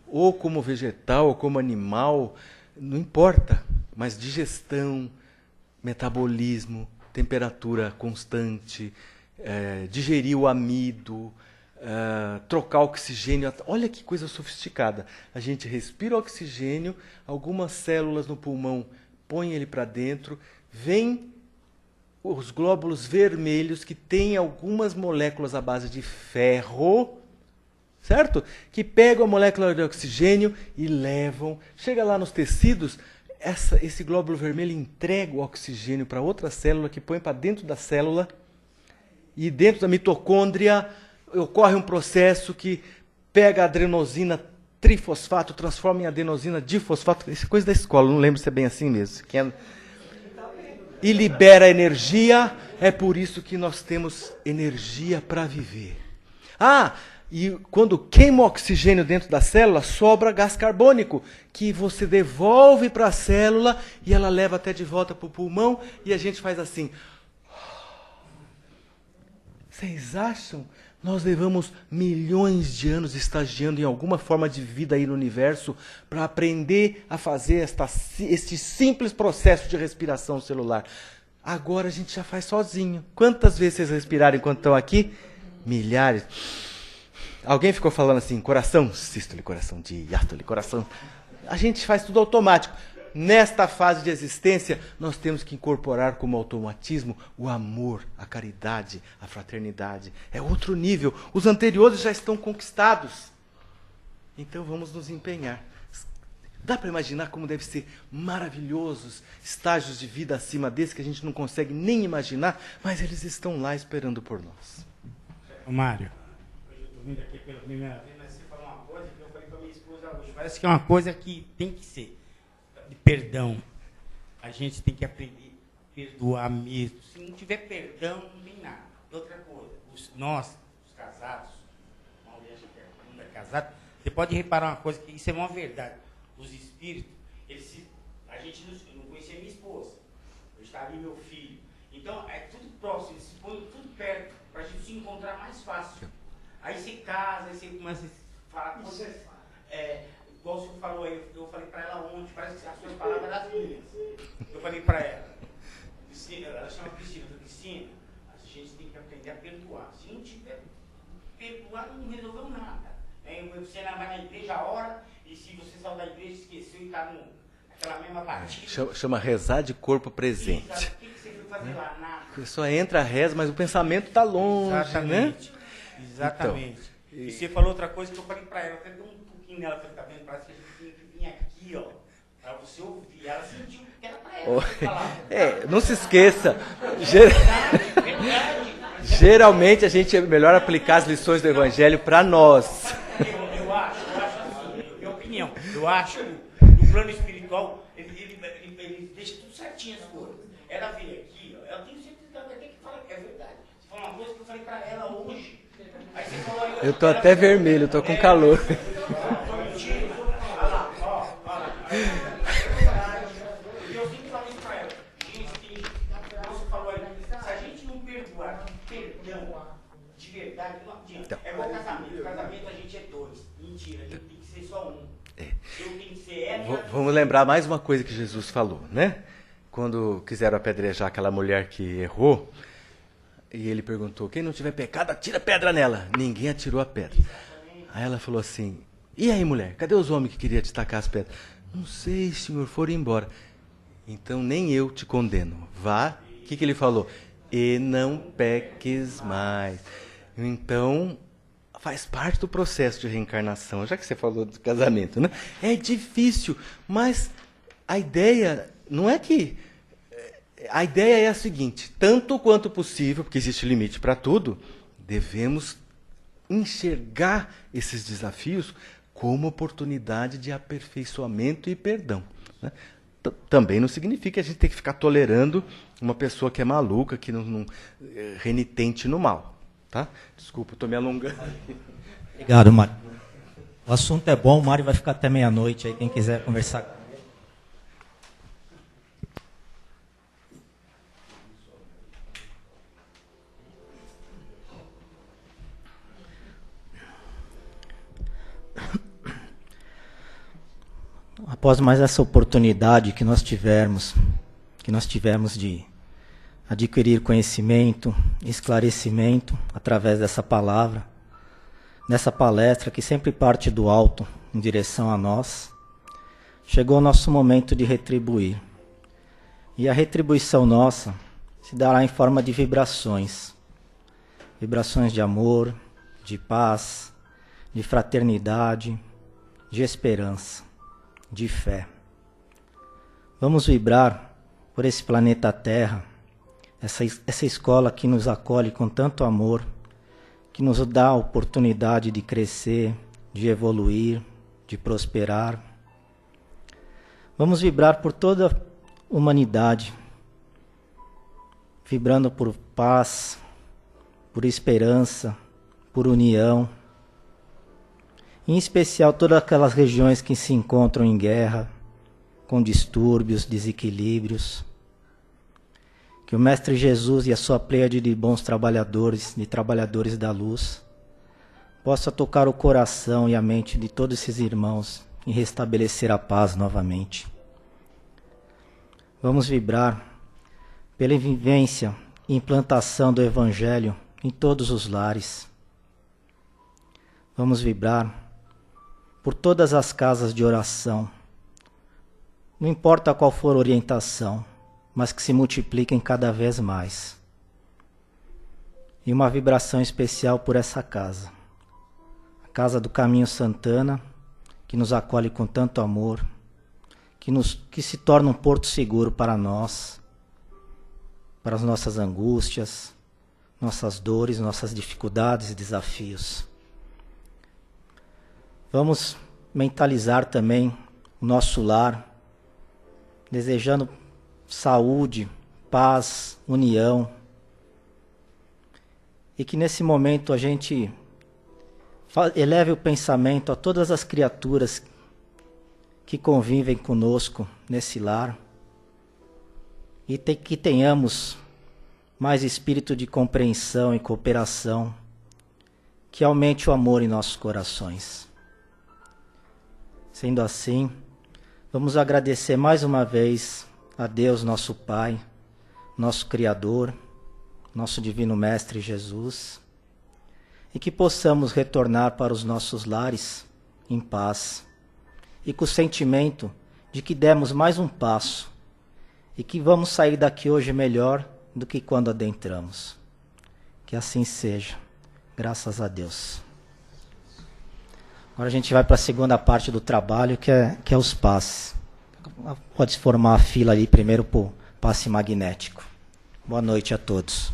ou como vegetal, ou como animal, não importa. Mas digestão, metabolismo, temperatura constante, digerir o amido, trocar oxigênio. Olha que coisa sofisticada. A gente respira oxigênio, algumas células no pulmão põem ele para dentro, vem os glóbulos vermelhos que têm algumas moléculas à base de ferro, certo? Que pegam a molécula de oxigênio e levam. Chega lá nos tecidos, esse glóbulo vermelho entrega o oxigênio para outra célula, que põe para dentro da célula, e dentro da mitocôndria ocorre um processo que pega a adenosina trifosfato, transforma em adenosina difosfato, isso é coisa da escola, não lembro se é bem assim mesmo. E libera energia, é por isso que nós temos energia para viver. E quando queima o oxigênio dentro da célula, sobra gás carbônico, que você devolve para a célula e ela leva até de volta para o pulmão e a gente faz assim. Vocês acham? Nós levamos milhões de anos estagiando em alguma forma de vida aí no universo para aprender a fazer este simples processo de respiração celular. Agora a gente já faz sozinho. Quantas vezes vocês respiraram enquanto estão aqui? Milhares. Alguém ficou falando assim, coração, sístole, coração, diástole, coração. A gente faz tudo automático. Nesta fase de existência, nós temos que incorporar como automatismo o amor, a caridade, a fraternidade. É outro nível. Os anteriores já estão conquistados. Então vamos nos empenhar. Dá para imaginar como deve ser maravilhosos estágios de vida acima desse que a gente não consegue nem imaginar, mas eles estão lá esperando por nós.
Mário, hoje eu estou vindo aqui pela primeira vez, mas você falou uma coisa que eu falei para minha esposa hoje. Parece que é uma coisa que tem que ser. De perdão. A gente tem que aprender a perdoar mesmo. Se não tiver perdão, não tem nada. Outra coisa, nós, os casados, uma mulher que é casada, você pode reparar uma coisa, que isso é uma verdade. Os espíritos, a gente não conhecia minha esposa. Hoje está ali meu filho. Então, é tudo próximo, eles se põem tudo perto, para a gente se encontrar mais fácil. Aí você casa, aí você começa a falar coisas. Igual o senhor falou aí, eu falei para ela ontem, parece que as suas palavras das minhas. Eu falei para ela, ela chama Cristina, Cristina, a gente tem que aprender a perdoar. Se não tiver perdoar, não resolveu nada. Você vai na igreja a hora, e se você saiu da igreja, esqueceu e está naquela mesma batida.
Chama rezar de corpo presente.
Sim, o que você foi fazer lá? Nada.
A pessoa entra, reza, mas o pensamento está longe,
exatamente,
né?
Exatamente.
Então,
e você falou outra coisa que eu falei para ela, eu falei, deu um pouquinho nela, falei, tá vendo? Parece que a gente tem que vir aqui, ó, para você ouvir. Ela sentiu que era para ela.
Não se esqueça. Geralmente a gente é melhor aplicar as lições do Evangelho para nós.
Eu acho assim, minha opinião, eu acho que no plano espiritual, ele deixa tudo certinho as coisas. Ela veio aqui, ó, eu tenho certeza que ela vai ter que falar que é verdade. Você falou uma coisa que eu falei para ela hoje. Aí você falou,
eu tô até vermelho, eu tô com calor.
Eu sempre falo isso para ela. Gente, você falou aí, se a gente não perdoar, perdão de verdade, não adianta. É igual casamento. Casamento a gente é dois. Mentira, a gente tem que ser só um. Eu tenho que ser ela.
Vamos lembrar mais uma coisa que Jesus falou, né? Quando quiseram apedrejar aquela mulher que errou, e ele perguntou, quem não tiver pecado, atira pedra nela. Ninguém atirou a pedra. Aí ela falou assim, e aí mulher, cadê os homens que queriam te tacar as pedras? Não sei, senhor, foram embora. Então nem eu te condeno. Vá, o que ele falou? E não peques mais. Então, faz parte do processo de reencarnação, já que você falou do casamento, né? É difícil, mas a ideia não é que... A ideia é a seguinte, tanto quanto possível, porque existe limite para tudo, devemos enxergar esses desafios como oportunidade de aperfeiçoamento e perdão, né? Também não significa que a gente tem que ficar tolerando uma pessoa que é maluca, que não renitente no mal. Tá? Desculpa, estou me alongando.
Obrigado, Mário. O assunto é bom, o Mário vai ficar até meia-noite, aí quem quiser conversar. Após mais essa oportunidade que nós tivemos de adquirir conhecimento, esclarecimento através dessa palavra, nessa palestra que sempre parte do alto em direção a nós, chegou o nosso momento de retribuir. E a retribuição nossa se dará em forma de vibrações. Vibrações de amor, de paz, de fraternidade, de esperança, de fé. Vamos vibrar por esse planeta Terra, essa escola que nos acolhe com tanto amor, que nos dá a oportunidade de crescer, de evoluir, de prosperar. Vamos vibrar por toda a humanidade, vibrando por paz, por esperança, por união. Em especial todas aquelas regiões que se encontram em guerra, com distúrbios, desequilíbrios. Que o Mestre Jesus e a sua pleiade de bons trabalhadores, de trabalhadores da luz, possa tocar o coração e a mente de todos esses irmãos e restabelecer a paz novamente. Vamos vibrar pela vivência e implantação do Evangelho em todos os lares. Vamos vibrar por todas as casas de oração, não importa qual for a orientação, mas que se multipliquem cada vez mais. E uma vibração especial por essa casa, a Casa do Caminho Santana, que nos acolhe com tanto amor, que se torna um porto seguro para nós, para as nossas angústias, nossas dores, nossas dificuldades e desafios. Vamos mentalizar também o nosso lar, desejando saúde, paz, união. E que nesse momento a gente eleve o pensamento a todas as criaturas que convivem conosco nesse lar. E que tenhamos mais espírito de compreensão e cooperação, que aumente o amor em nossos corações. Sendo assim, vamos agradecer mais uma vez a Deus, nosso Pai, nosso Criador, nosso Divino Mestre Jesus, e que possamos retornar para os nossos lares em paz e com o sentimento de que demos mais um passo e que vamos sair daqui hoje melhor do que quando adentramos. Que assim seja, graças a Deus. Agora a gente vai para a segunda parte do trabalho, que é os passes. Pode se formar a fila ali primeiro para o passe magnético. Boa noite a todos.